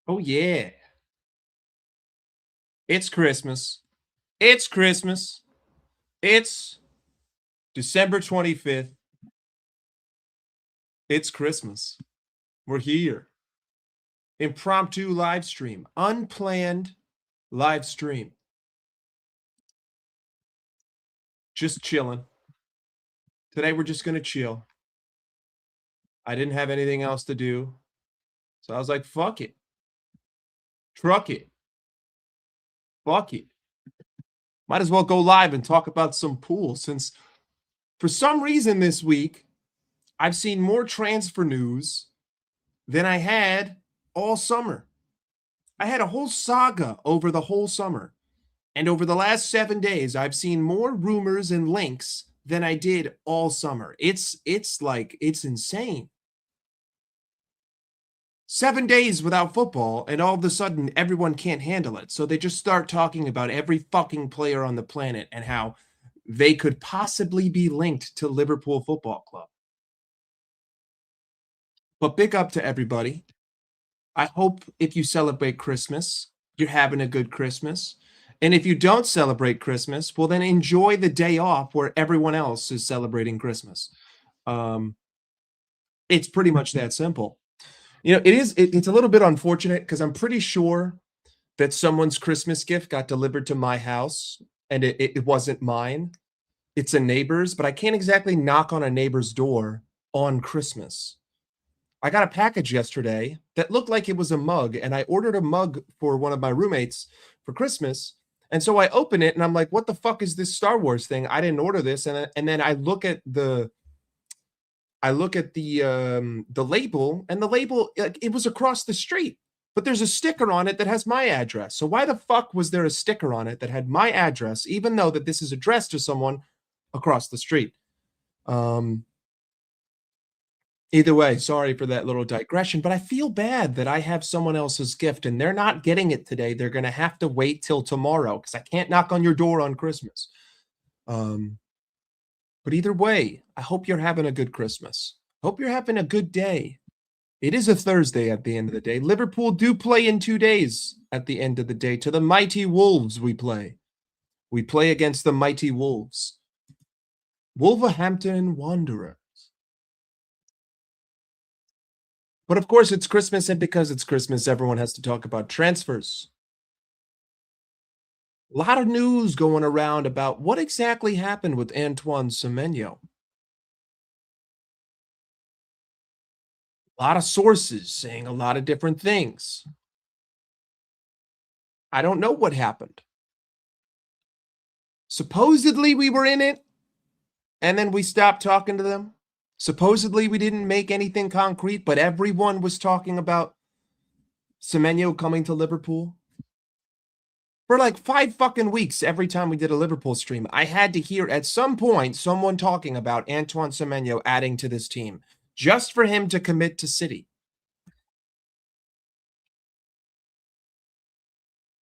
Oh, yeah. It's Christmas. It's Christmas. It's December 25th. It's Christmas. We're here. Impromptu live stream. Unplanned live stream. Just chilling. Today we're just going to chill. I didn't have anything else to do. So I was like, fuck it. Truck it. Fuck it. Might as well go live and talk about some pool, since for some reason this week I've seen more transfer news than I had all summer. I had a whole saga over the whole summer. And over the last 7 days, I've seen more rumors and links than I did all summer. It's insane. 7 days without football, and all of a sudden everyone can't handle it. So they just start talking about every fucking player on the planet and how they could possibly be linked to Liverpool Football Club. But big up to everybody. I hope if you celebrate Christmas, you're having a good Christmas. And if you don't celebrate Christmas, well, then enjoy the day off where everyone else is celebrating Christmas. It's pretty much that simple. You know, it's a little bit unfortunate because I'm pretty sure that someone's Christmas gift got delivered to my house and it wasn't mine. It's a neighbor's, but I can't exactly knock on a neighbor's door on Christmas. I got a package yesterday that looked like it was a mug, and I ordered a mug for one of my roommates for Christmas. And so I open it and I'm like, what the fuck is this Star Wars thing? I didn't order this. And then I look at the label, and the label, it was across the street, but there's a sticker on it that has my address. So why the fuck was there a sticker on it that had my address, even though that this is addressed to someone across the street? Either way, sorry for that little digression, but I feel bad that I have someone else's gift and they're not getting it today. They're going to have to wait till tomorrow because I can't knock on your door on Christmas. But either way, I hope you're having a good Christmas. Hope you're having a good day. It is a Thursday at the end of the day. Liverpool do play in 2 days at the end of the day. To the mighty Wolves we play. We play against the mighty Wolves. Wolverhampton Wanderers. But of course, it's Christmas, and because it's Christmas, everyone has to talk about transfers. A lot of news going around about what exactly happened with Antoine Semenyo. A lot of sources saying a lot of different things. I don't know what happened. Supposedly we were in it, and then we stopped talking to them. Supposedly we didn't make anything concrete, but everyone was talking about Semenyo coming to Liverpool. For like 5 fucking weeks, every time we did a Liverpool stream, I had to hear at some point someone talking about Antoine Semenyo adding to this team just for him to commit to City.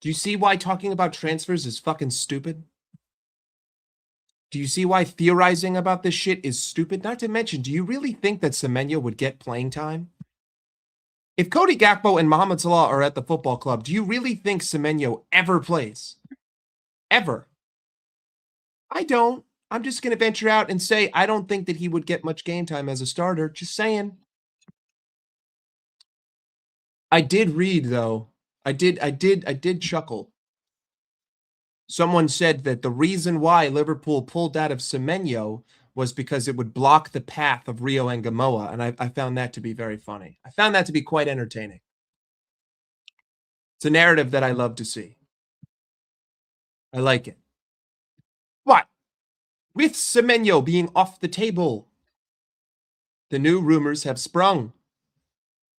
Do you see why talking about transfers is fucking stupid? Do you see why theorizing about this shit is stupid? Not to mention, do you really think that Semenyo would get playing time? If Cody Gakpo and Mohamed Salah are at the football club, do you really think Semenyo ever plays? Ever? I don't. I'm just going to venture out and say I don't think that he would get much game time as a starter. Just saying. I did read, though. I did chuckle. Someone said that the reason why Liverpool pulled out of Semenyo was because it would block the path of Rio and Gamoa, and I found that to be very funny. I found that to be quite entertaining. It's a narrative that I love to see. I like it. But with Semenyo being off the table, the new rumors have sprung.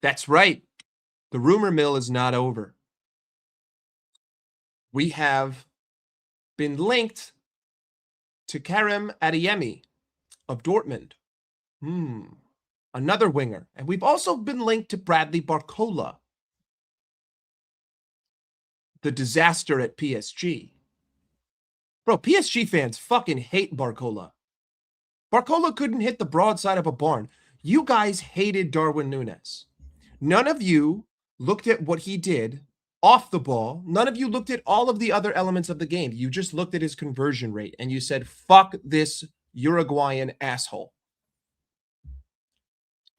That's right. The rumor mill is not over. We have been linked to Kerem Adeyemi of Dortmund. Another winger. And we've also been linked to Bradley Barcola, the disaster at PSG. Bro, PSG fans fucking hate Barcola. Barcola couldn't hit the broadside of a barn. You guys hated Darwin Núñez. None of you looked at what he did off the ball. None of you looked at all of the other elements of the game. You just looked at his conversion rate and you said, fuck this Uruguayan asshole.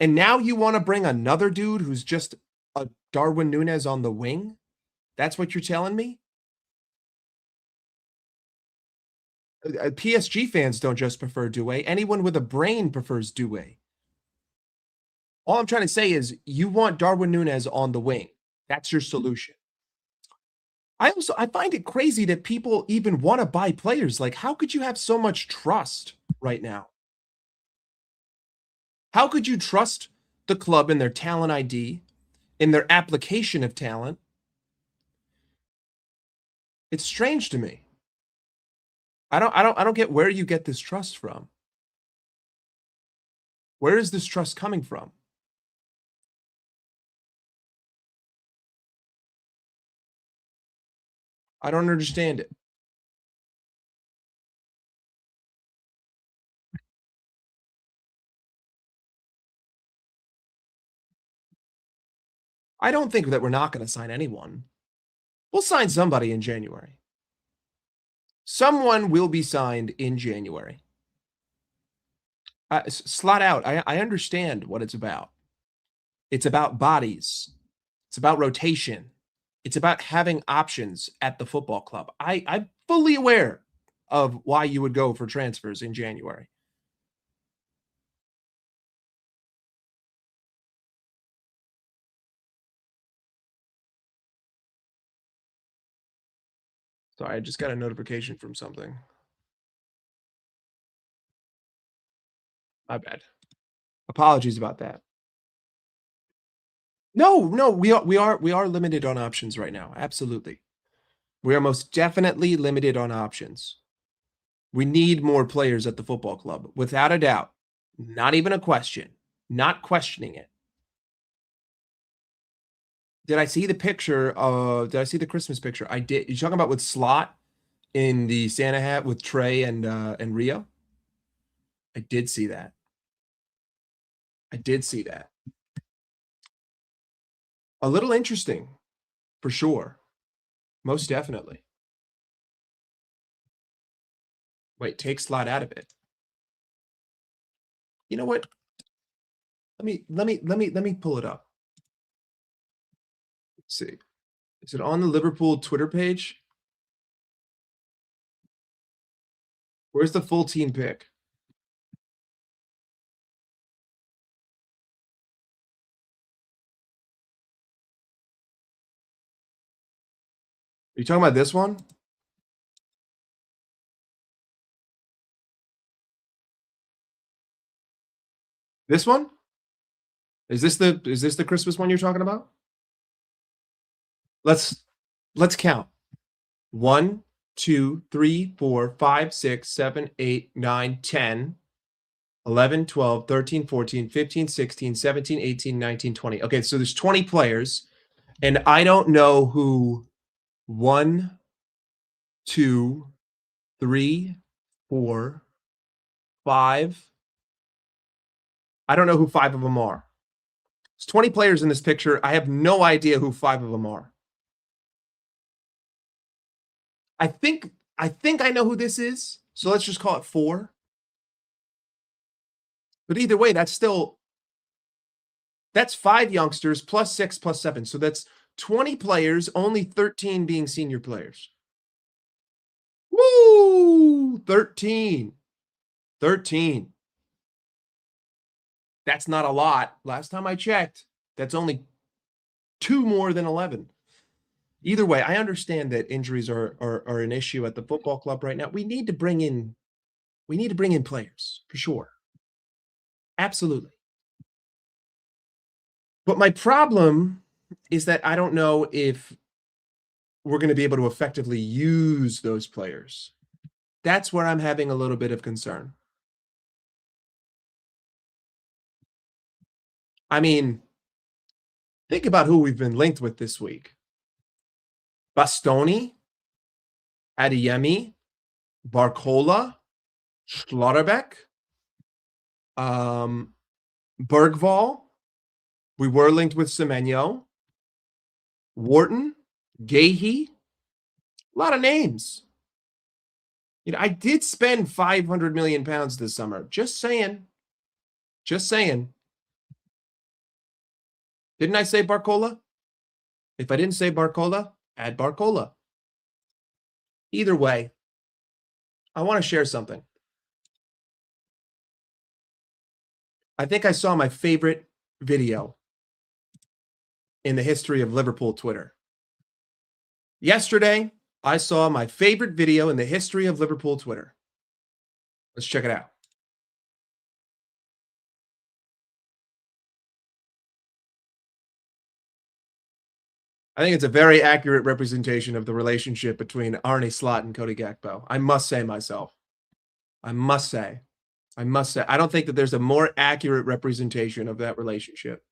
And now you want to bring another dude who's just a Darwin Núñez on the wing? That's what you're telling me? PSG fans don't just prefer Doué. Anyone with a brain prefers Doué. All I'm trying to say is you want Darwin Núñez on the wing. That's your solution. I find it crazy that people even want to buy players. Like, how could you have so much trust right now? How could you trust the club in their talent ID, in their application of talent? It's strange to me. I don't get where you get this trust from. Where is this trust coming from? I don't understand it. I don't think that we're not going to sign anyone. We'll sign somebody in January. Someone will be signed in January. Slot out. I understand what it's about. It's about bodies. It's about rotation. It's about having options at the football club. I'm fully aware of why you would go for transfers in January. Sorry, I just got a notification from something. My bad. Apologies about that. No, we are limited on options right now. Absolutely. We are most definitely limited on options. We need more players at the football club, without a doubt. Not even a question. Not questioning it. Did I see the picture? Did I see the Christmas picture? I did. You're talking about with Slot in the Santa hat with Trey and Rio? I did see that. I did see that. A little interesting, for sure. Most definitely. Wait, take Slot out of it. You know what? Let me pull it up. Let's see. Is it on the Liverpool Twitter page? Where's the full team pick? Are you talking about this one? This one? Is this the Christmas one you're talking about? Let's count. 1, 2, 3, 4, 5, 6, 7, 8, 9, 10, 11, 12, 13, 14, 15, 16, 17, 18, 19, 20. Okay, so there's 20 players, and I don't know who 1, 2, 3, 4, 5. I don't know who 5 of them are. There's 20 players in this picture. I have no idea who 5 of them are. I think I know who this is. So let's just call it 4. But either way, that's 5 youngsters plus 6 plus 7. So that's 20 players, only 13 being senior players. Woo! 13. 13. That's not a lot. Last time I checked, that's only 2 more than 11. Either way, I understand that injuries are an issue at the football club right now. We need to bring in players for sure. Absolutely. But my problem is that I don't know if we're going to be able to effectively use those players. That's where I'm having a little bit of concern. I mean, think about who we've been linked with this week. Bastoni, Adeyemi, Barcola, Schlotterbeck, Bergvall. We were linked with Semenyo. Wharton, Gahey, a lot of names. I did spend 500 million pounds this summer. Just saying. Just saying. Didn't I say Barcola? If I didn't say Barcola, add Barcola. Either way, I want to share something. I think I saw my favorite video in the history of Liverpool Twitter. Yesterday, I saw my favorite video in the history of Liverpool Twitter. Let's check it out. I think it's a very accurate representation of the relationship between Arne Slot and Cody Gakpo. I must say myself. I must say. I don't think that there's a more accurate representation of that relationship.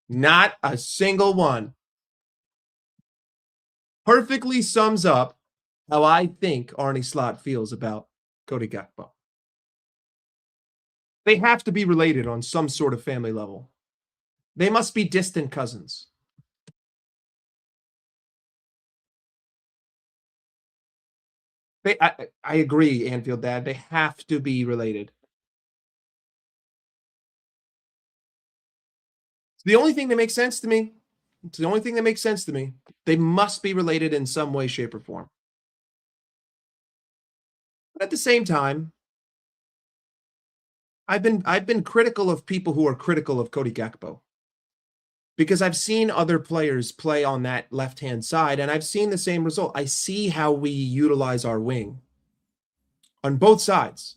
Not a single one. Perfectly sums up how I think Arne Slot feels about Cody Gakpo. They have to be related on some sort of family level. They must be distant cousins. I agree, Anfield Dad. They have to be related. It's the only thing that makes sense to me. It's the only thing that makes sense to me. They must be related in some way, shape, or form. But at the same time, I've been critical of people who are critical of Cody Gakpo. Because I've seen other players play on that left-hand side, and I've seen the same result. I see how we utilize our wing on both sides.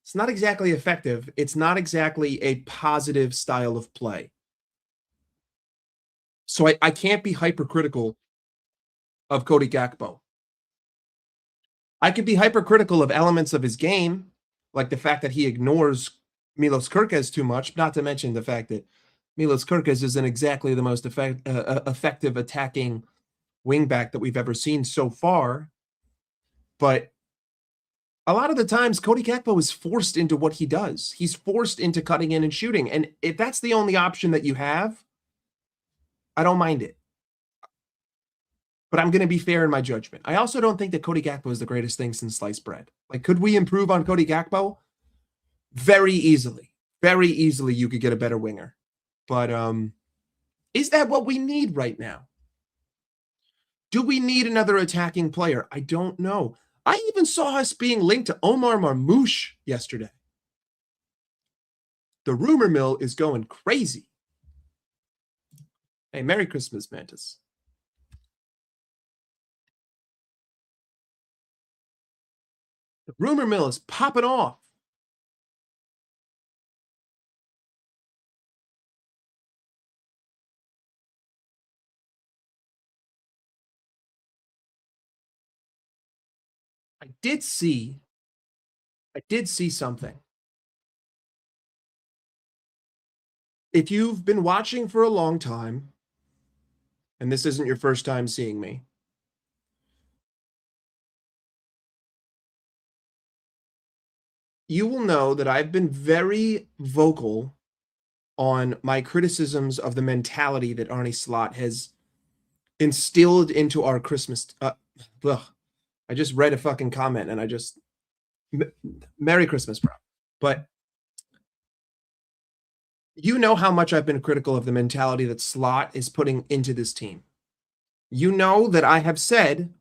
It's not exactly effective. It's not exactly a positive style of play. So I can't be hypercritical of Cody Gakpo. I could be hypercritical of elements of his game, like the fact that he ignores Milos Kerkez too much, not to mention the fact that Milos Kerkez isn't exactly the most effective attacking wingback that we've ever seen so far. But a lot of the times, Cody Gakpo is forced into what he does. He's forced into cutting in and shooting. And if that's the only option that you have, I don't mind it. But I'm going to be fair in my judgment. I also don't think that Cody Gakpo is the greatest thing since sliced bread. Like, could we improve on Cody Gakpo? Very easily. Very easily, you could get a better winger. But is that what we need right now? Do we need another attacking player? I don't know. I even saw us being linked to Omar Marmoush yesterday. The rumor mill is going crazy. Hey, Merry Christmas, Mantis. The rumor mill is popping off. I did see something. If you've been watching for a long time, and this isn't your first time seeing me, you will know that I've been very vocal on my criticisms of the mentality that Arne Slot has instilled into our Christmas. I just read a fucking comment and I just Merry Christmas, bro. But you know how much I've been critical of the mentality that Slot is putting into this team. You know that I have said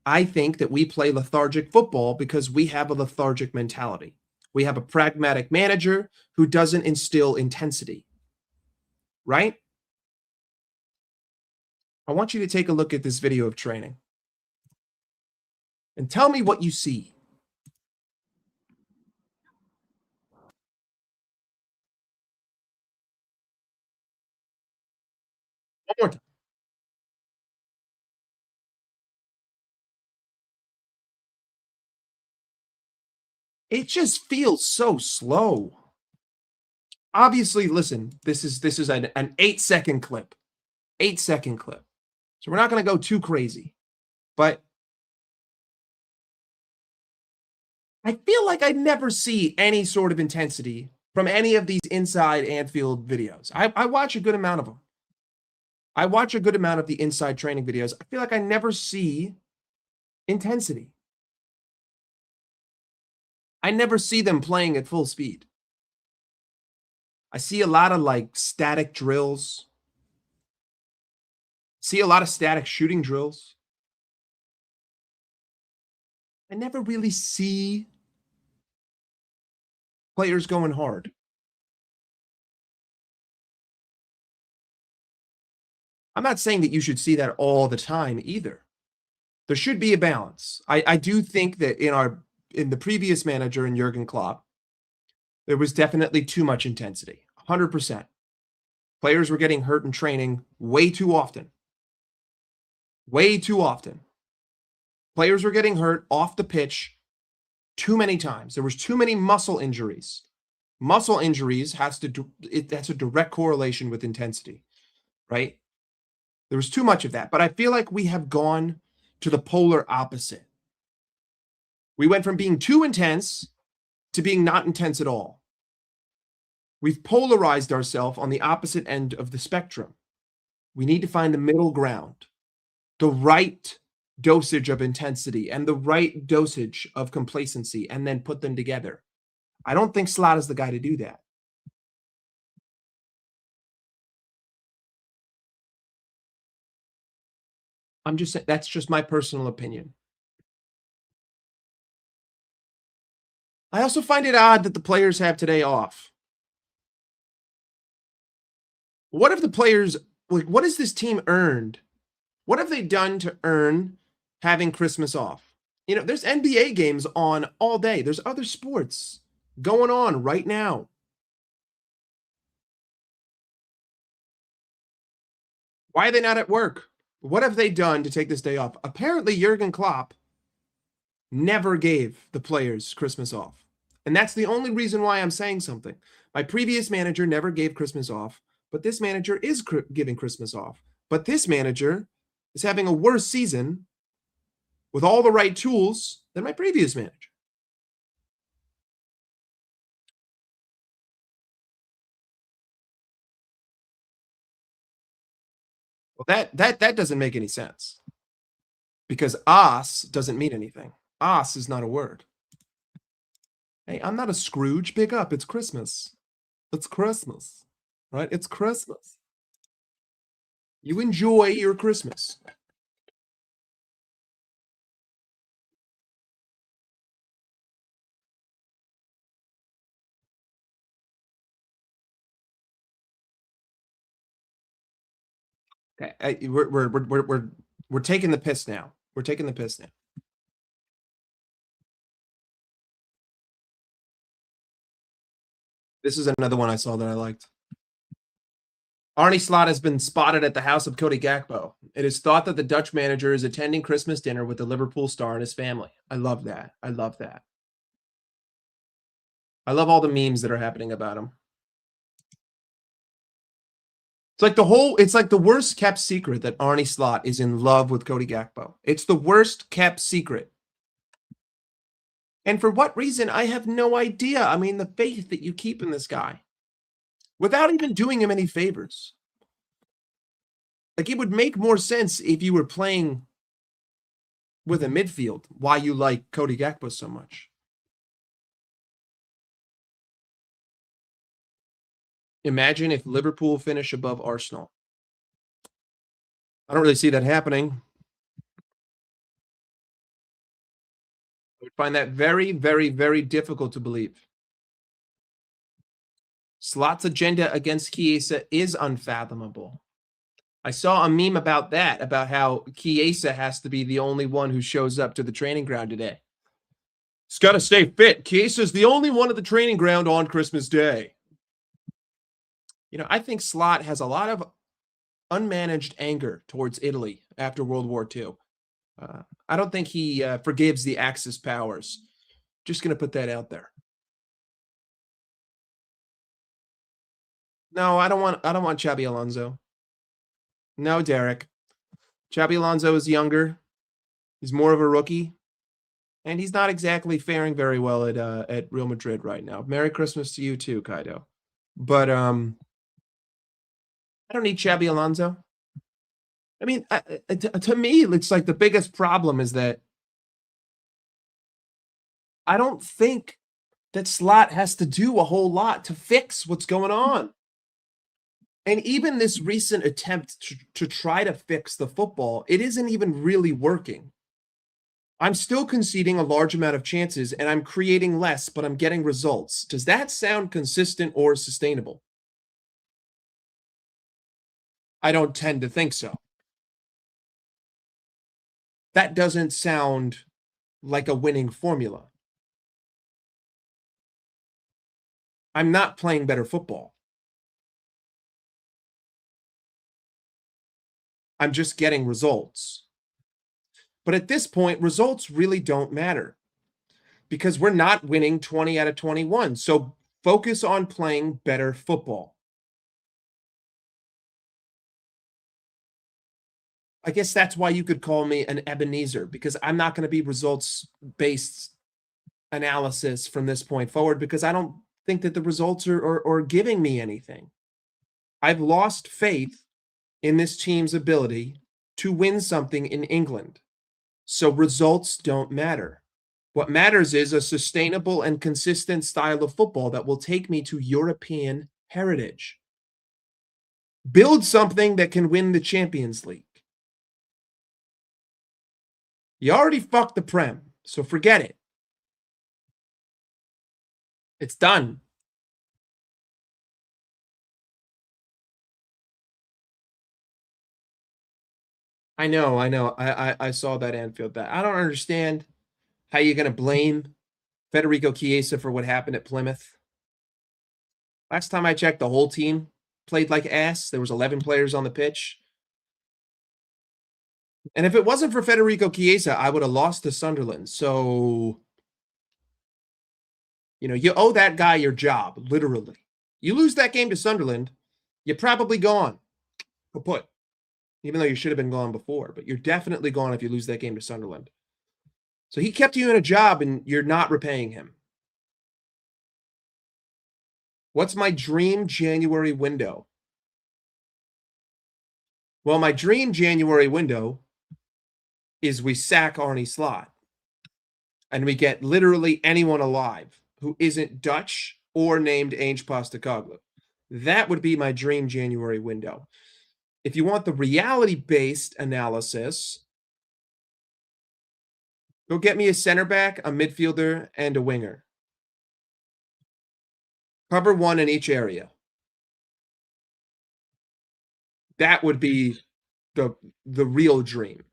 I think that we play lethargic football because we have a lethargic mentality. We have a pragmatic manager who doesn't instill intensity. Right? I want you to take a look at this video of training and tell me what you see. One more time. It just feels so slow. Obviously, listen, this is an 8-second clip. 8-second clip. So we're not going to go too crazy. But I feel like I never see any sort of intensity from any of these inside Anfield videos. I watch a good amount of them. I watch a good amount of the inside training videos. I feel like I never see intensity. I never see them playing at full speed. I see a lot of like static drills. See a lot of static shooting drills. I never really see players going hard. I'm not saying that you should see that all the time either. There should be a balance. I do think that in the previous manager in Jurgen Klopp, there was definitely too much intensity. 100%. Players were getting hurt in training way too often. Way too often. Players were getting hurt off the pitch too many times. There was too many muscle injuries. Muscle injuries that's a direct correlation with intensity, right? There was too much of that. But I feel like we have gone to the polar opposite. We went from being too intense to being not intense at all. We've polarized ourselves on the opposite end of the spectrum. We need to find the middle ground, the right dosage of intensity and the right dosage of complacency, and then put them together. I don't think Slot is the guy to do that. I'm just saying, that's just my personal opinion. I also find it odd that the players have today off. What have the players, like, what has this team earned? What have they done to earn having Christmas off? You know, there's NBA games on all day. There's other sports going on right now. Why are they not at work? What have they done to take this day off? Apparently, Jurgen Klopp never gave the players Christmas off. And that's the only reason why I'm saying something. My previous manager never gave Christmas off, but this manager is giving Christmas off. But this manager is having a worse season with all the right tools than my previous manager. Well, that doesn't make any sense, because "os" doesn't mean anything. "Os" is not a word. Hey, I'm not a Scrooge. Pick up. It's Christmas. It's Christmas, right? It's Christmas. You enjoy your Christmas. Okay, we're taking the piss now. We're taking the piss now. This is another one I saw that I liked. Arne Slot has been spotted at the house of Cody Gakpo. It is thought that the Dutch manager is attending Christmas dinner with the Liverpool star and his family. I love that. I love that. I love all the memes that are happening about him. It's like the worst kept secret that Arne Slot is in love with Cody Gakpo. It's the worst kept secret. And for what reason, I have no idea. I mean, the faith that you keep in this guy without even doing him any favors. Like, it would make more sense if you were playing with a midfield, why you like Cody Gakpo so much. Imagine if Liverpool finish above Arsenal. I don't really see that happening. I would find that very, very, very difficult to believe. Slot's agenda against Chiesa is unfathomable. I saw a meme about that, about how Chiesa has to be the only one who shows up to the training ground today. He's got to stay fit. Chiesa's the only one at the training ground on Christmas Day. You know, I think Slot has a lot of unmanaged anger towards Italy after World War II. I don't think he forgives the Axis powers. Just going to put that out there. No, I don't want Xabi Alonso. No, Derek. Xabi Alonso is younger. He's more of a rookie. And he's not exactly faring very well at Real Madrid right now. Merry Christmas to you too, Kaido. But I don't need Xabi Alonso. I mean, to me, it's like the biggest problem is that I don't think that Slot has to do a whole lot to fix what's going on. And even this recent attempt to try to fix the football, it isn't even really working. I'm still conceding a large amount of chances and I'm creating less, but I'm getting results. Does that sound consistent or sustainable? I don't tend to think so. That doesn't sound like a winning formula. I'm not playing better football. I'm just getting results. But at this point, results really don't matter because we're not winning 20 out of 21. So focus on playing better football. I guess that's why you could call me an Ebenezer, because I'm not going to be results based analysis from this point forward because I don't think that the results are giving me anything. I've lost faith in this team's ability to win something in England. So results don't matter. What matters is a sustainable and consistent style of football that will take me to European heritage. Build something that can win the Champions League. You already fucked the Prem, so forget it. It's done. I know. I saw that Anfield bet. I don't understand how you're going to blame Federico Chiesa for what happened at Plymouth. Last time I checked, the whole team played like ass. There was 11 players on the pitch. And if it wasn't for Federico Chiesa, I would have lost to Sunderland. So, you owe that guy your job, literally. You lose that game to Sunderland, you're probably gone. Kaput. Even though you should have been gone before, but you're definitely gone if you lose that game to Sunderland. So he kept you in a job and you're not repaying him. What's my dream January window? Well, my dream January window is we sack Arnie Slot and we get literally anyone alive who isn't Dutch or named Ange Postecoglou. That would be my dream January window. If you want the reality-based analysis, go get me a center back, a midfielder, and a winger. Cover one in each area. That would be the real dream.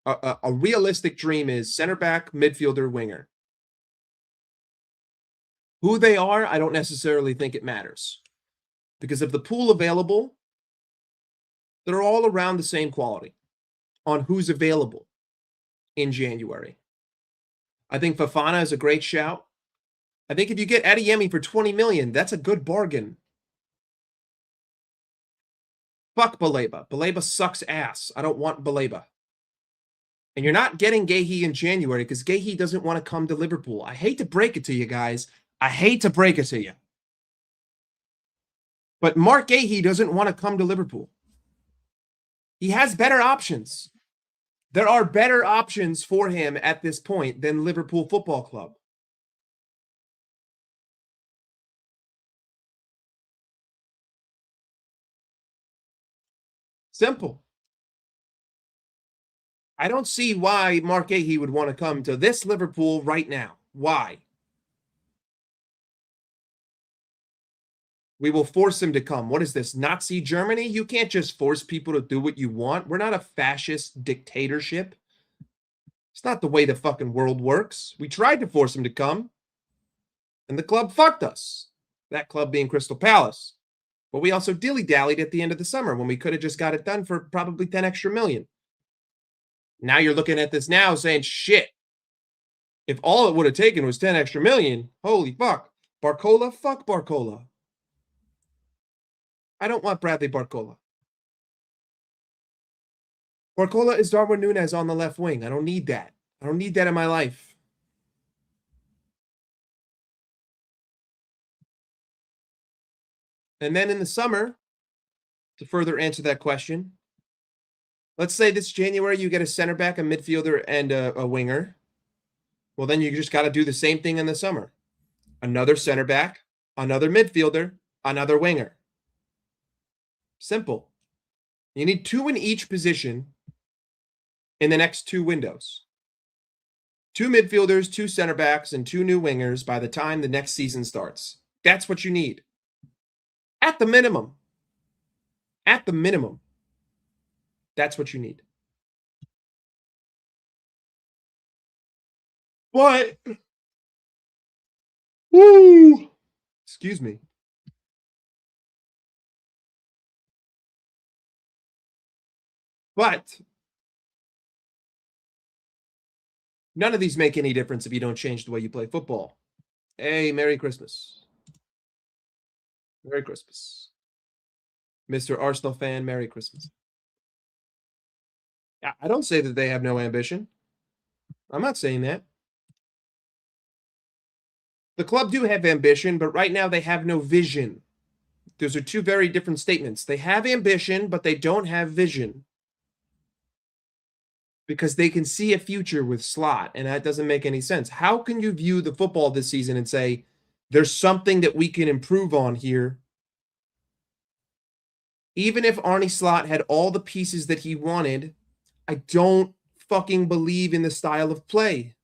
A realistic dream is center back, midfielder, winger. Who they are, I don't necessarily think it matters. Because of the pool available, they're all around the same quality on who's available in January. I think Fofana is a great shout. I think if you get Adeyemi for 20 million, that's a good bargain. Fuck Baleba. Baleba sucks ass. I don't want Baleba. And you're not getting Gahey in January because Gahey doesn't want to come to Liverpool. I hate to break it to you guys. I hate to break it to you. But Mark Gahey doesn't want to come to Liverpool. He has better options. There are better options for him at this point than Liverpool Football Club. Simple. I don't see why Mark Gahey would want to come to this Liverpool right now. Why? We will force him to come. What is this, Nazi Germany? You can't just force people to do what you want. We're not a fascist dictatorship. It's not the way the fucking world works. We tried to force him to come, and the club fucked us. That club being Crystal Palace. But we also dilly-dallied at the end of the summer when we could have just got it done for probably 10 extra million. Now you're looking at this now saying, shit, if all it would have taken was 10 extra million, holy fuck. Barcola? Fuck Barcola. I don't want Bradley Barcola. Barcola is Darwin Núñez on the left wing. I don't need that. I don't need that in my life. And then in the summer, to further answer that question, Let's say this January you get a center back, a midfielder, and a winger. Well, then you just got to do the same thing in the summer. Another center back, another midfielder, another winger. Simple. You need 2 in each position in the next 2 windows. 2 midfielders, 2 center backs, and 2 new wingers by the time the next season starts. That's what you need. At the minimum. At the minimum. That's what you need. But, woo, excuse me. But none of these make any difference if you don't change the way you play football. Hey, Merry Christmas. Merry Christmas. Mr. Arsenal fan, Merry Christmas. I don't say that they have no ambition. I'm not saying that. The club do have ambition, but right now they have no vision. Those are 2 very different statements. They have ambition, but they don't have vision. Because they can see a future with Slot, and that doesn't make any sense. How can you view the football this season and say, there's something that we can improve on here? Even if Arne Slot had all the pieces that he wanted, I don't fucking believe in the style of play.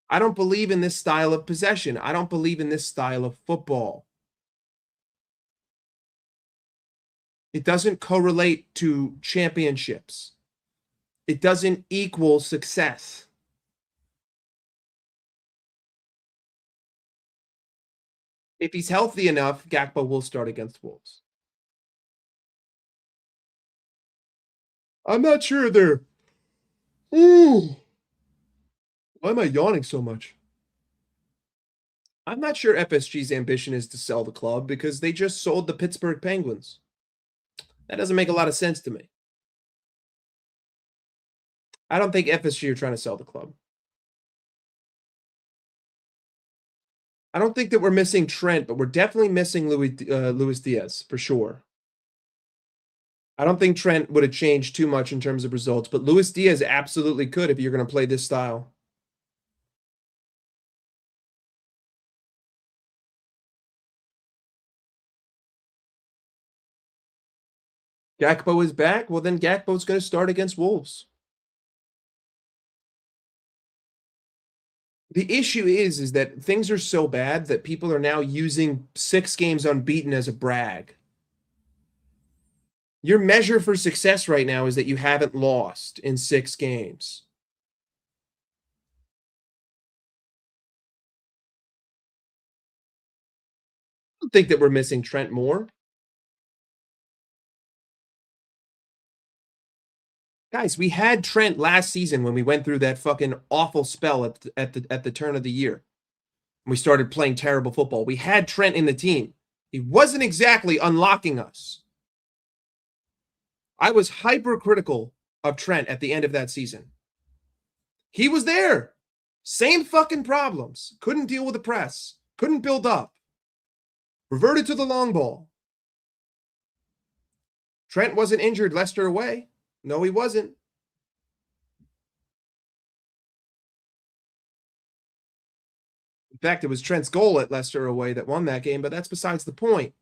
I don't believe in this style of possession. I don't believe in this style of football. It doesn't correlate to championships. It doesn't equal success. If he's healthy enough, Gakpo will start against Wolves. I'm not sure they're... Ooh. Why am I yawning so much? I'm not sure FSG's ambition is to sell the club because they just sold the Pittsburgh Penguins. That doesn't make a lot of sense to me. I don't think FSG are trying to sell the club. I don't think that we're missing Trent, but we're definitely missing Luis Diaz for sure. I don't think Trent would have changed too much in terms of results, but Luis Diaz absolutely could if you're going to play this style. Gakpo is back. Well, then Gakpo's going to start against Wolves. The issue is that things are so bad that people are now using 6 games unbeaten as a brag. Your measure for success right now is that you haven't lost in 6 games. I don't think that we're missing Trent more. Guys, we had Trent last season when we went through that fucking awful spell at the turn of the year. We started playing terrible football. We had Trent in the team. He wasn't exactly unlocking us. I was hypercritical of Trent at the end of that season. He was there. Same fucking problems. Couldn't deal with the press. Couldn't build up. Reverted to the long ball. Trent wasn't injured Leicester away. No, he wasn't. In fact, it was Trent's goal at Leicester away that won that game, but that's besides the point.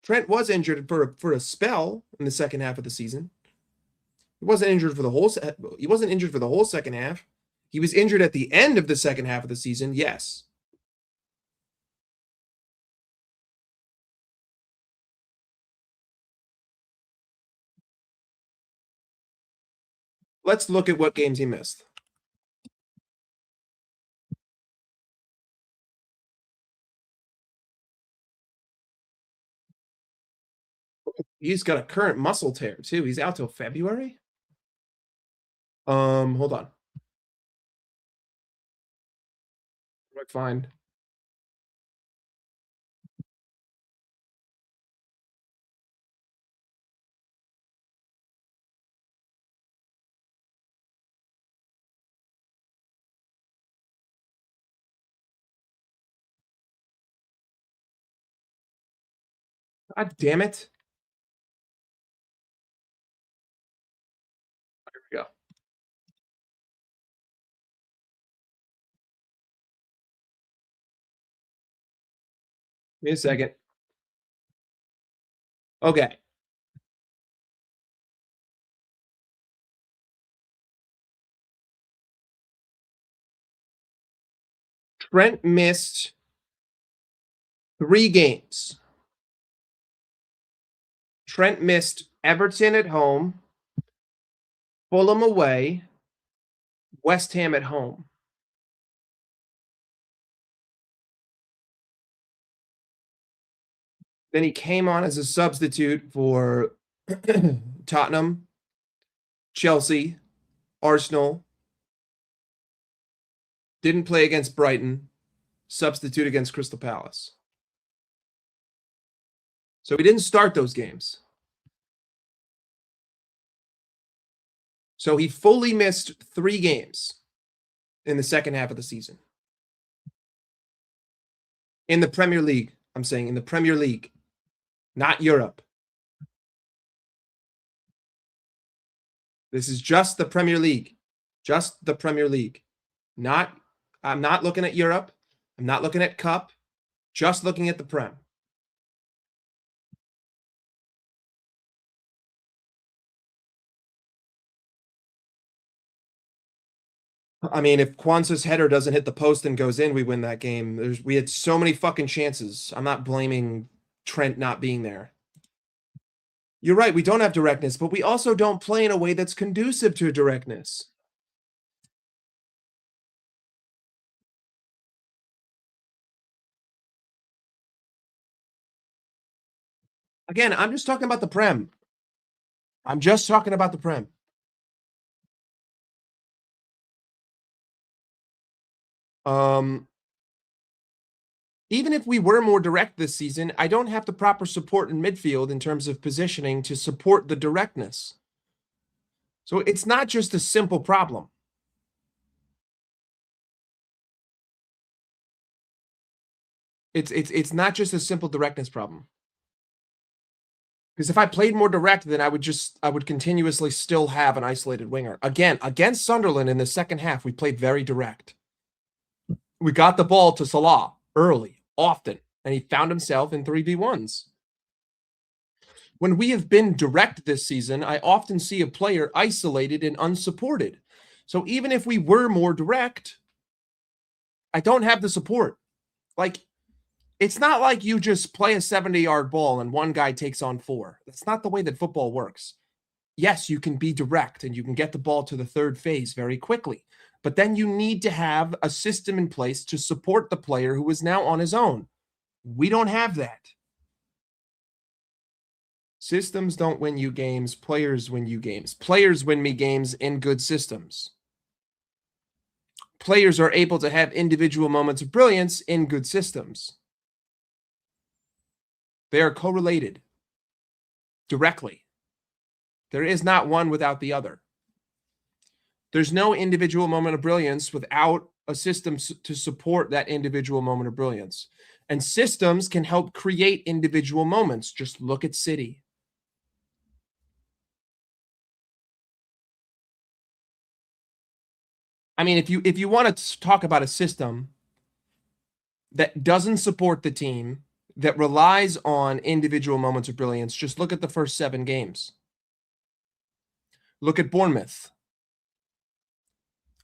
Trent was injured for a spell in the second half of the season. He wasn't injured for the whole second half. He was injured at the end of the second half of the season, yes. Let's look at what games he missed. He's got a current muscle tear too. He's out till February. Hold on. What do I find? God damn it. Give me a second. Okay. Trent missed 3 games. Trent missed Everton at home, Fulham away, West Ham at home. Then he came on as a substitute for Tottenham, Chelsea, Arsenal. Didn't play against Brighton. Substitute against Crystal Palace. So he didn't start those games. So he fully missed 3 games in the second half of the season. In the Premier League, I'm saying in the Premier League, not Europe. This is just the Premier League. Just the Premier League. I'm not looking at Europe. I'm not looking at Cup. Just looking at the Prem. I mean, if Kwanzaa's header doesn't hit the post and goes in, we win that game. We had so many fucking chances. I'm not blaming Trent not being there. You're right, we don't have directness, but we also don't play in a way that's conducive to directness. Again, I'm just talking about the Prem. I'm just talking about the Prem. Even if we were more direct this season, I don't have the proper support in midfield in terms of positioning to support the directness. So it's not just a simple problem. It's not just a simple directness problem. Because if I played more direct, then I would continuously still have an isolated winger. Again, against Sunderland in the second half, we played very direct. We got the ball to Salah early, often, and he found himself in 3v1s. When we have been direct this season, I often see a player isolated and unsupported. So even if we were more direct, I don't have the support. Like, it's not like you just play a 70-yard ball and one guy takes on 4. That's not the way that football works. Yes, you can be direct and you can get the ball to the third phase very quickly, but then you need to have a system in place to support the player who is now on his own. We don't have that. Systems don't win you games. Players win you games. Players win me games in good systems. Players are able to have individual moments of brilliance in good systems. They are correlated directly. There is not one without the other. There's no individual moment of brilliance without a system to support that individual moment of brilliance. And systems can help create individual moments. Just look at City. I mean, if you want to talk about a system that doesn't support the team, that relies on individual moments of brilliance, just look at the first 7 games. Look at Bournemouth.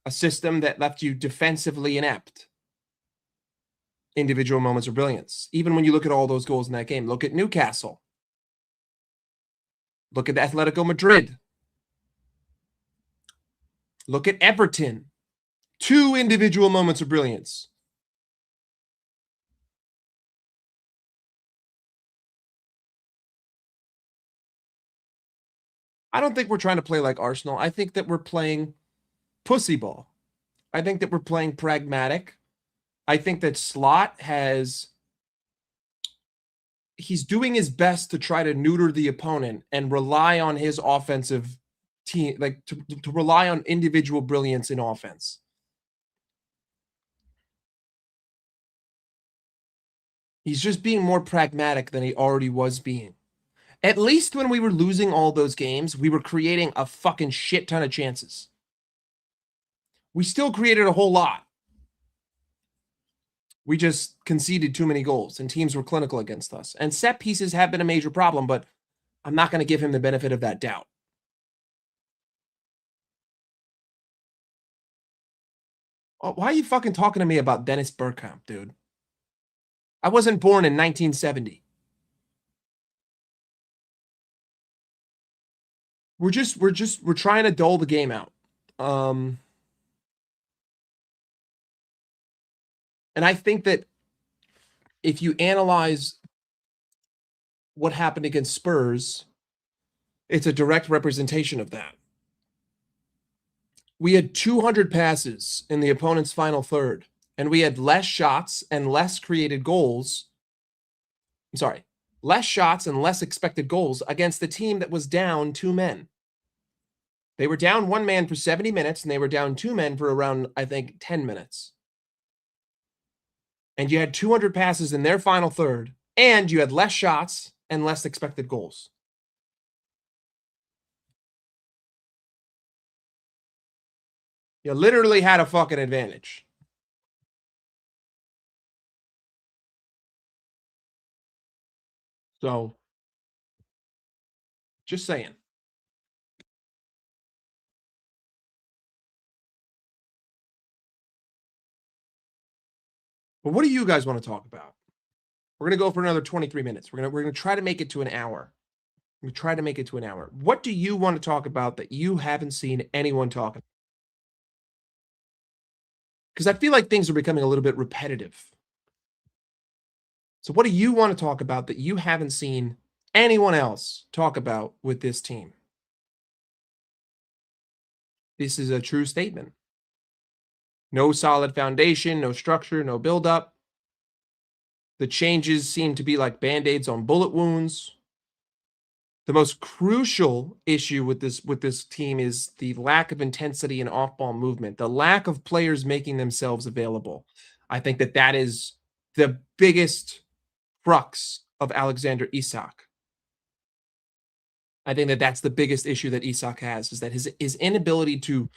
A system that left you defensively inept. Individual moments of brilliance. Even when you look at all those goals in that game, look at Newcastle. Look at Atletico Madrid. Look at Everton. 2 individual moments of brilliance. I don't think we're trying to play like Arsenal. I think that we're playing pussy ball. I think that we're playing pragmatic. I think that Slot he's doing his best to try to neuter the opponent and rely on his offensive team, like to rely on individual brilliance in offense. He's just being more pragmatic than he already was being. At least when we were losing all those games, we were creating a fucking shit ton of chances. We still created a whole lot. We just conceded too many goals and teams were clinical against us. And set pieces have been a major problem, but I'm not going to give him the benefit of that doubt. Oh, why are you fucking talking to me about Dennis Bergkamp, dude? I wasn't born in 1970. We're trying to dull the game out. And I think that if you analyze what happened against Spurs, it's a direct representation of that. We had 200 passes in the opponent's final third, and we had less shots and less created goals. I'm sorry, less shots and less expected goals against the team that was down 2 men. They were down 1 man for 70 minutes, and they were down 2 men for around, I think, 10 minutes. And you had 200 passes in their final third, and you had less shots and less expected goals. You literally had a fucking advantage. So, just saying. But what do you guys want to talk about? We're going to go for another 23 minutes. We're going to try to make it to an hour. We try to make it to an hour. What do you want to talk about that you haven't seen anyone talking? Because I feel like things are becoming a little bit repetitive. So what do you want to talk about that you haven't seen anyone else talk about with this team? This is a true statement. No solid foundation, no structure, no buildup. The changes seem to be like band-aids on bullet wounds. The most crucial issue with this team is the lack of intensity and off-ball movement, the lack of players making themselves available. I think that is the biggest crux of Alexander Isak. I think that's the biggest issue that Isak has, is that his inability to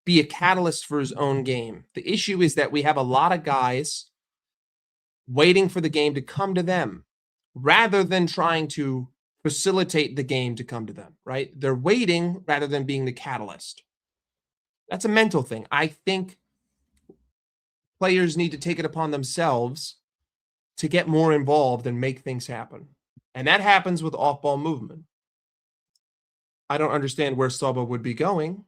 be a catalyst for his own game. The issue is that we have a lot of guys waiting for the game to come to them rather than trying to facilitate the game to come to them, right? They're waiting rather than being the catalyst. That's a mental thing. I think players need to take it upon themselves to get more involved and make things happen. And that happens with off-ball movement. I don't understand where Saba would be going.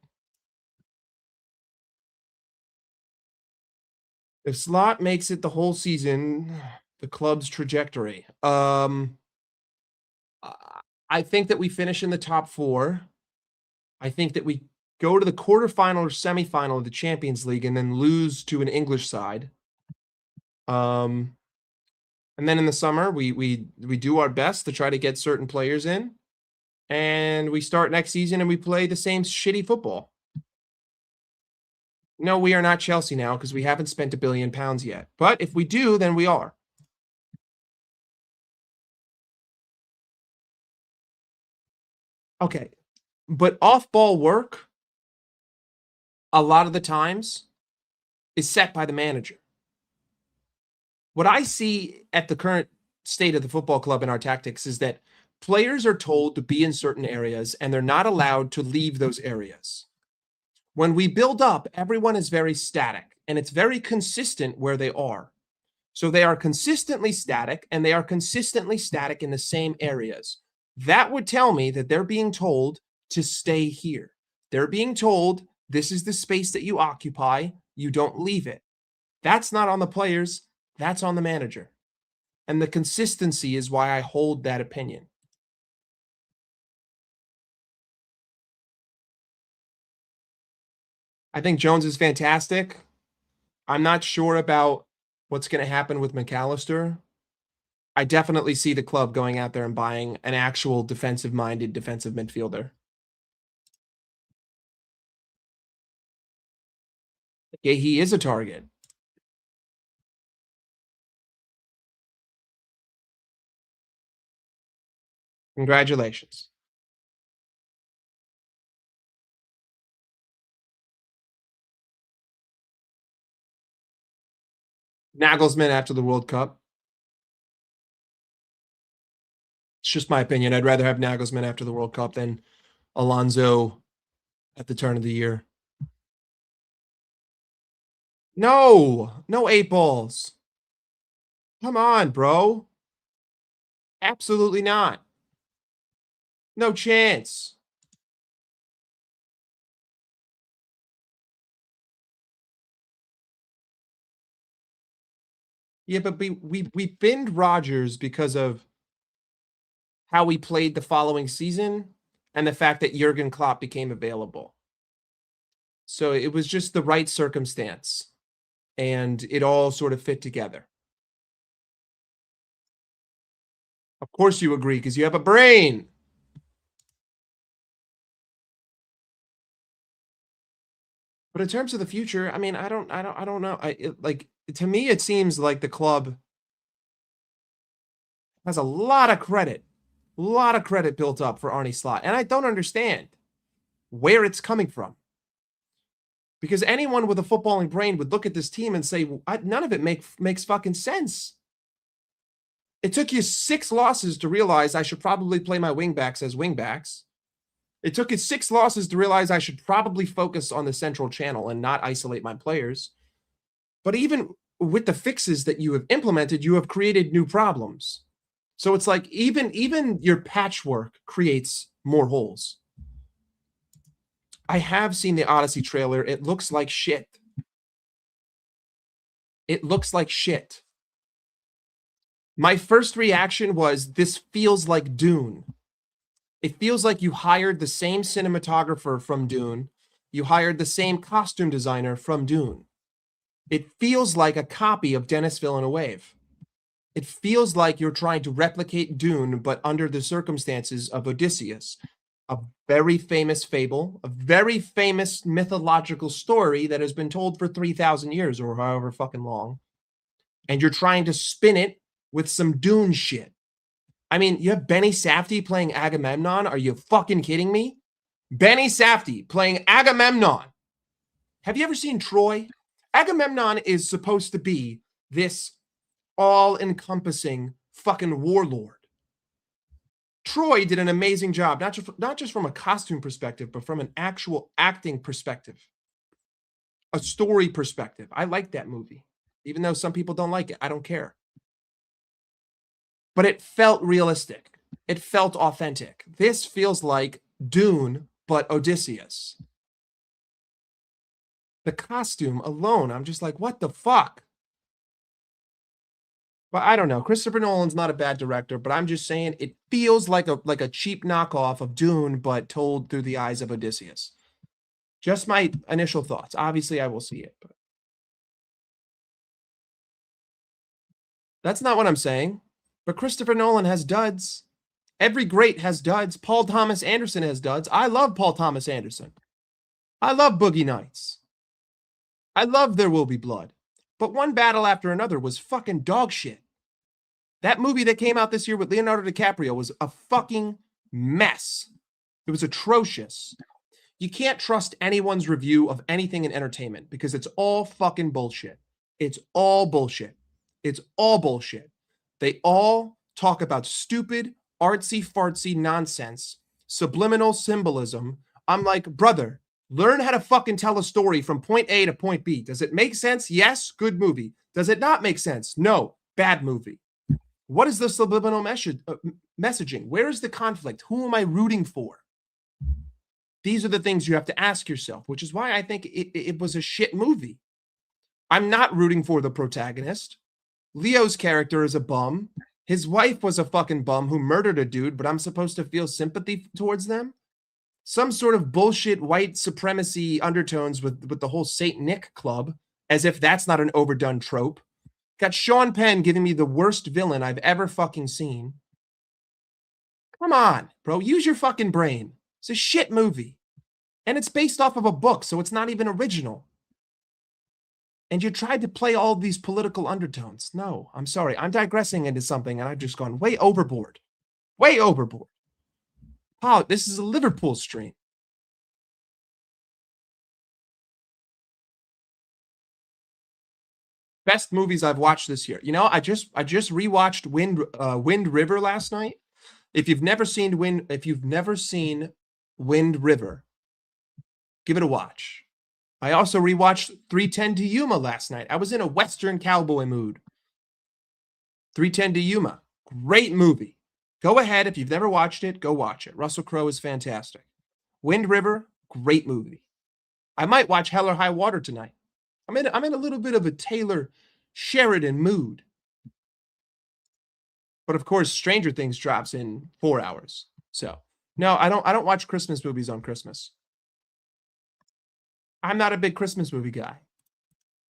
If Slot makes it the whole season, the club's trajectory. I think that we finish in the top 4. I think that we go to the quarterfinal or semifinal of the Champions League and then lose to an English side. And then in the summer, we do our best to try to get certain players in. And we start next season and we play the same shitty football. No, we are not Chelsea now because we haven't spent £1 billion yet. But if we do, then we are. Okay. But off-ball work, a lot of the times, is set by the manager. What I see at the current state of the football club in our tactics is that players are told to be in certain areas and they're not allowed to leave those areas. When we build up, everyone is very static and it's very consistent where they are. So they are consistently static and they are consistently static in the same areas. That would tell me that they're being told to stay here. They're being told this is the space that you occupy. You don't leave it. That's not on the players. That's on the manager. And the consistency is why I hold that opinion. I think Jones is fantastic. I'm not sure about what's going to happen with McAllister. I definitely see the club going out there and buying an actual defensive-minded defensive midfielder. Yeah, he is a target. Congratulations. Nagelsmann after the World Cup. It's just my opinion. I'd rather have Nagelsmann after the World Cup than Alonso at the turn of the year. No, no 8 balls. Come on, bro. Absolutely not. No chance. Yeah, but we binned Rodgers because of how we played the following season and the fact that Jurgen Klopp became available. So it was just the right circumstance, and it all sort of fit together. Of course you agree because you have a brain. But in terms of the future, I mean, I don't know. To me, it seems like the club has a lot of credit built up for Arne Slot, and I don't understand where it's coming from. Because anyone with a footballing brain would look at this team and say, none of it makes fucking sense. It took you 6 losses to realize I should probably play my wingbacks as wingbacks. It took you 6 losses to realize I should probably focus on the central channel and not isolate my players. But even with the fixes that you have implemented, you have created new problems. So it's like even your patchwork creates more holes. I have seen the Odyssey trailer. It looks like shit. It looks like shit. My first reaction was, this feels like Dune. It feels like you hired the same cinematographer from Dune. You hired the same costume designer from Dune. It feels like a copy of Denis Villeneuve. It feels like you're trying to replicate Dune, but under the circumstances of Odysseus, a very famous fable, a very famous mythological story that has been told for 3,000 years or however fucking long. And you're trying to spin it with some Dune shit. I mean, you have Benny Safdie playing Agamemnon. Are you fucking kidding me? Benny Safdie playing Agamemnon. Have you ever seen Troy? Agamemnon is supposed to be this all-encompassing fucking warlord. Troy did an amazing job, not just from a costume perspective, but from an actual acting perspective, a story perspective. I like that movie. Even though some people don't like it, I don't care. But it felt realistic. It felt authentic. This feels like Dune, but Odysseus. The costume alone, I'm just like, what the fuck? But I don't know. Christopher Nolan's not a bad director, but I'm just saying it feels like a cheap knockoff of Dune, but told through the eyes of Odysseus. Just my initial thoughts. Obviously, I will see it. But that's not what I'm saying. But Christopher Nolan has duds. Every great has duds. Paul Thomas Anderson has duds. I love Paul Thomas Anderson. I love Boogie Nights. I love There Will Be Blood. But One Battle After Another was fucking dog shit. That movie that came out this year with Leonardo DiCaprio was a fucking mess. It was atrocious. You can't trust anyone's review of anything in entertainment because it's all fucking bullshit. It's all bullshit. It's all bullshit. They all talk about stupid, artsy-fartsy nonsense, subliminal symbolism. I'm like, brother, learn how to fucking tell a story from point A to point B. Does it make sense? Yes, good movie. Does it not make sense? No, bad movie. What is the subliminal messaging? Where is the conflict? Who am I rooting for? These are the things you have to ask yourself, which is why I think it was a shit movie. I'm not rooting for the protagonist. Leo's character is a bum. His wife was a fucking bum who murdered a dude, but I'm supposed to feel sympathy towards them? Some sort of bullshit white supremacy undertones with the whole Saint Nick club, as if that's not an overdone trope. Got Sean Penn giving me the worst villain I've ever fucking seen. Come on, bro. Use your fucking brain. It's a shit movie. And it's based off of a book, so it's not even original. And you tried to play all these political undertones. No, I'm sorry. I'm digressing into something, and I've just gone way overboard. Way overboard. Oh, this is a Liverpool stream. Best movies I've watched this year. You know, I just rewatched Wind River last night. If you've never seen Wind River, give it a watch. I also rewatched 310 to Yuma last night. I was in a Western cowboy mood. 310 to Yuma, great movie. Go ahead, if you've never watched it, go watch it. Russell Crowe is fantastic. Wind River, great movie. I might watch Hell or High Water tonight. I'm in a little bit of a Taylor Sheridan mood. But of course, Stranger Things drops in 4 hours. So, no, I don't watch Christmas movies on Christmas. I'm not a big Christmas movie guy.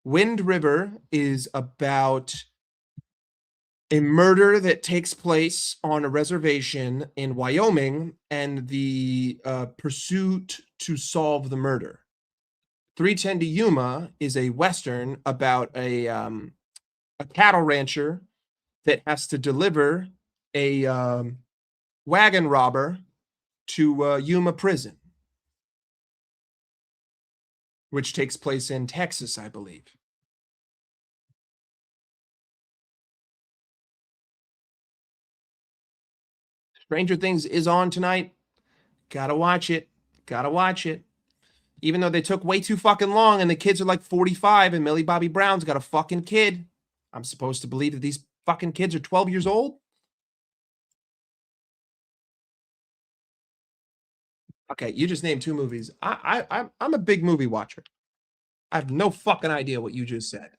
Wind River is about a murder that takes place on a reservation in Wyoming and the pursuit to solve the murder. 310 to Yuma is a Western about a cattle rancher that has to deliver a wagon robber to Yuma prison, which takes place in Texas, I believe. Stranger Things is on tonight. Gotta watch it. Gotta watch it. Even though they took way too fucking long and the kids are like 45 and Millie Bobby Brown's got a fucking kid. I'm supposed to believe that these fucking kids are 12 years old? Okay, you just named 2 movies. I'm a big movie watcher. I have no fucking idea what you just said.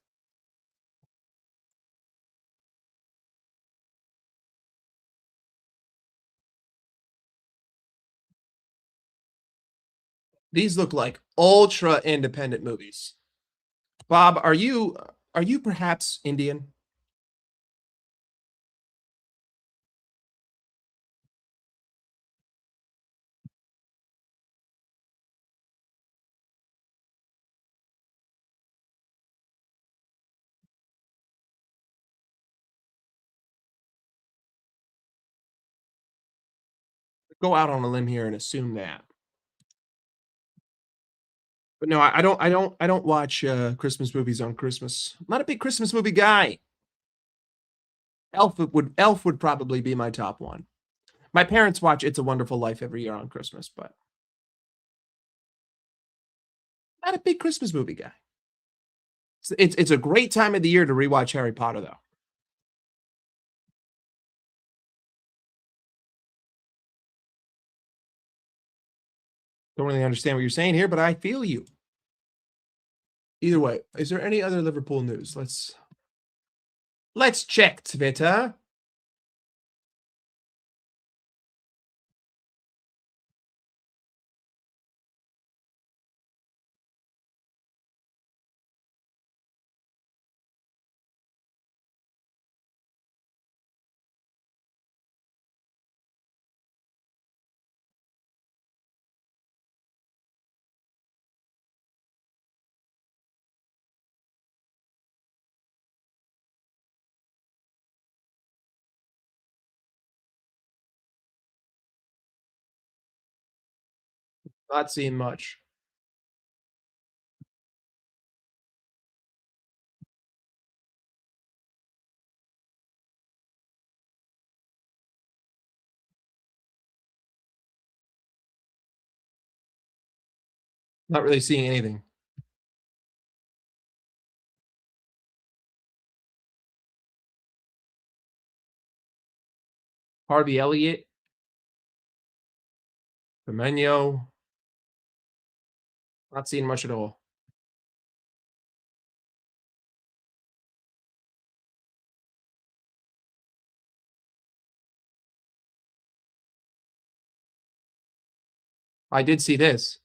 These look like ultra independent movies. Bob, are you perhaps Indian? Go out on a limb here and assume that. But no, I don't watch Christmas movies on Christmas. I'm not a big Christmas movie guy. Elf would probably be my top one. My parents watch It's a Wonderful Life every year on Christmas, but not a big Christmas movie guy. It's a great time of the year to rewatch Harry Potter, though. Don't really understand what you're saying here, but I feel you. Either way, is there any other Liverpool news? Let's check Twitter. Not seeing much. Not really seeing anything. Harvey Elliott, Firmino. Not seeing much at all. I did see this.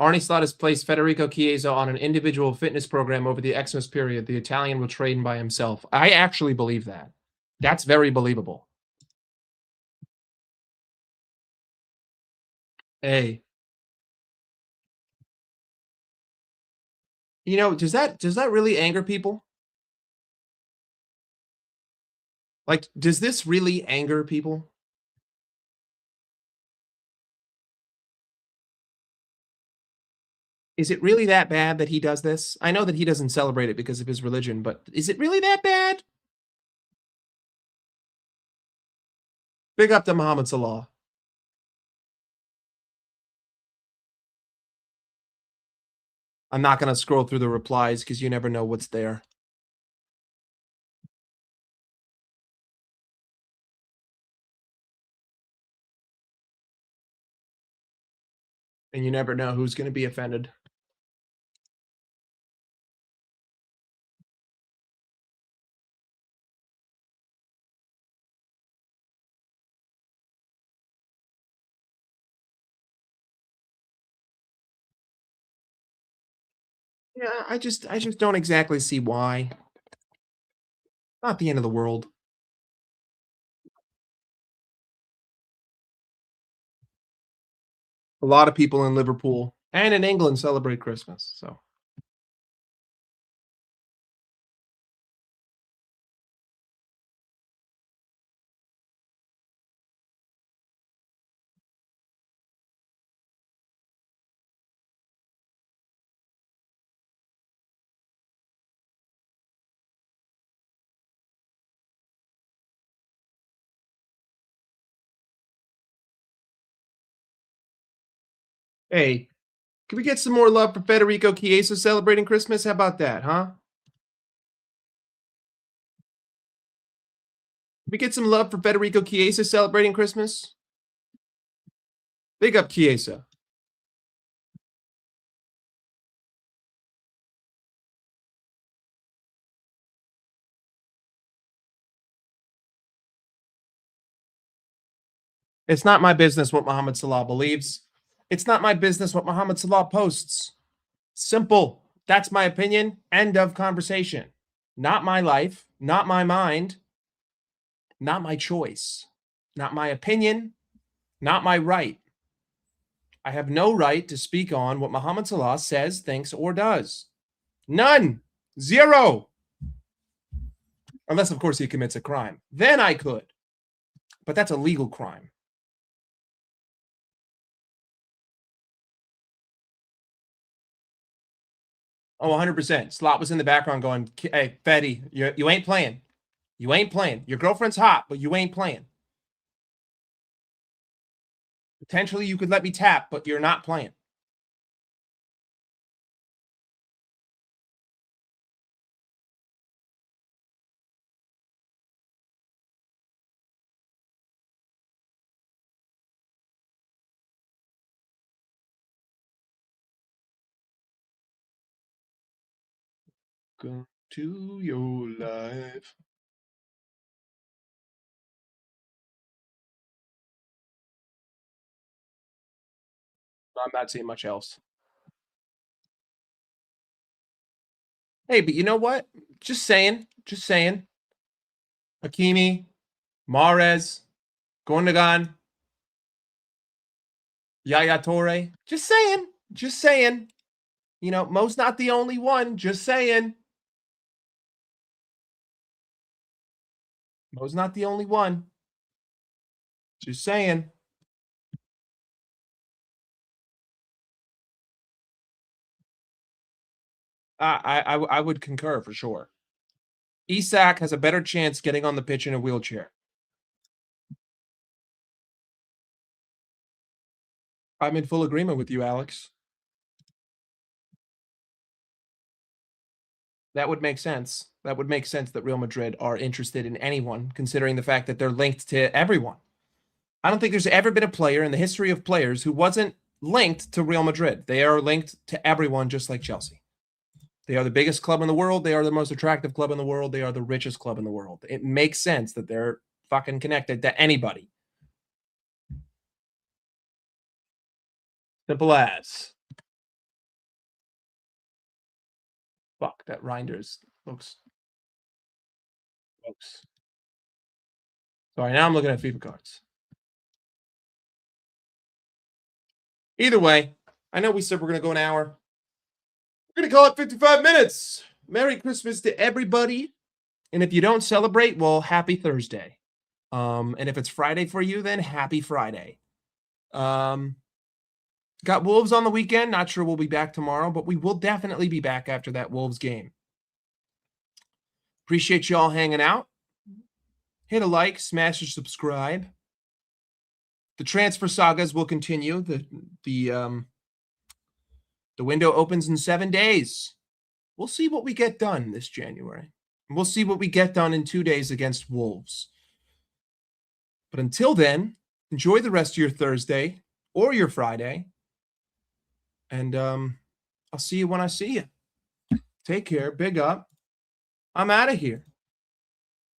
Arnie Slot has placed Federico Chiesa on an individual fitness program over the Xmas period. The Italian will train by himself. I actually believe that. That's very believable. Hey, does that really anger people? Like, does this really anger people? Is it really that bad that he does this? I know that he doesn't celebrate it because of his religion, but is it really that bad? Big up to Muhammad Salah. I'm not gonna scroll through the replies because you never know what's there. And you never know who's gonna be offended. Yeah, I just don't exactly see why. Not the end of the world. A lot of people in Liverpool and in England celebrate Christmas, so hey, can we get some more love for Federico Chiesa celebrating Christmas? How about that, huh? Can we get some love for Federico Chiesa celebrating Christmas? Big up Chiesa. It's not my business what Mohamed Salah believes. It's not my business what Mohamed Salah posts. Simple. That's my opinion. End of conversation. Not my life, not my mind, not my choice, not my opinion, not my right. I have no right to speak on what Mohamed Salah says, thinks, or does. None. Zero. Unless, of course, he commits a crime. Then I could. But that's a legal crime. Oh, 100%. Slot was in the background going, hey, Fetty, you ain't playing. You ain't playing. Your girlfriend's hot, but you ain't playing. Potentially, you could let me tap, but you're not playing. Welcome to your life. I'm not seeing much else. Hey, but you know what? Just saying. Just saying. Hakimi, Mahrez, Gundogan, Yaya Toure. Just saying. Just saying. You know, Mo's not the only one. Just saying. Mo's not the only one. Just saying. I would concur for sure. Isak has a better chance getting on the pitch in a wheelchair. I'm in full agreement with you, Alex. That would make sense. That would make sense that Real Madrid are interested in anyone, considering the fact that they're linked to everyone. I don't think there's ever been a player in the history of players who wasn't linked to Real Madrid. They are linked to everyone, just like Chelsea. They are the biggest club in the world. They are the most attractive club in the world. They are the richest club in the world. It makes sense that they're fucking connected to anybody. Simple as. Fuck, that Reinders looks. Folks. Sorry, now I'm looking at FIFA cards. Either way, I know we said we're going to go an hour. We're going to call it 55 minutes. Merry Christmas to everybody. And if you don't celebrate, well, happy Thursday. And if it's Friday for you, then happy Friday. Got Wolves on the weekend. Not sure we'll be back tomorrow, but we will definitely be back after that Wolves game. Appreciate you all hanging out. Hit a like, smash or subscribe. The transfer sagas will continue. The window opens in 7 days. We'll see what we get done this January. And we'll see what we get done in 2 days against Wolves. But until then, enjoy the rest of your Thursday or your Friday. And I'll see you when I see you. Take care. Big up. I'm out of here.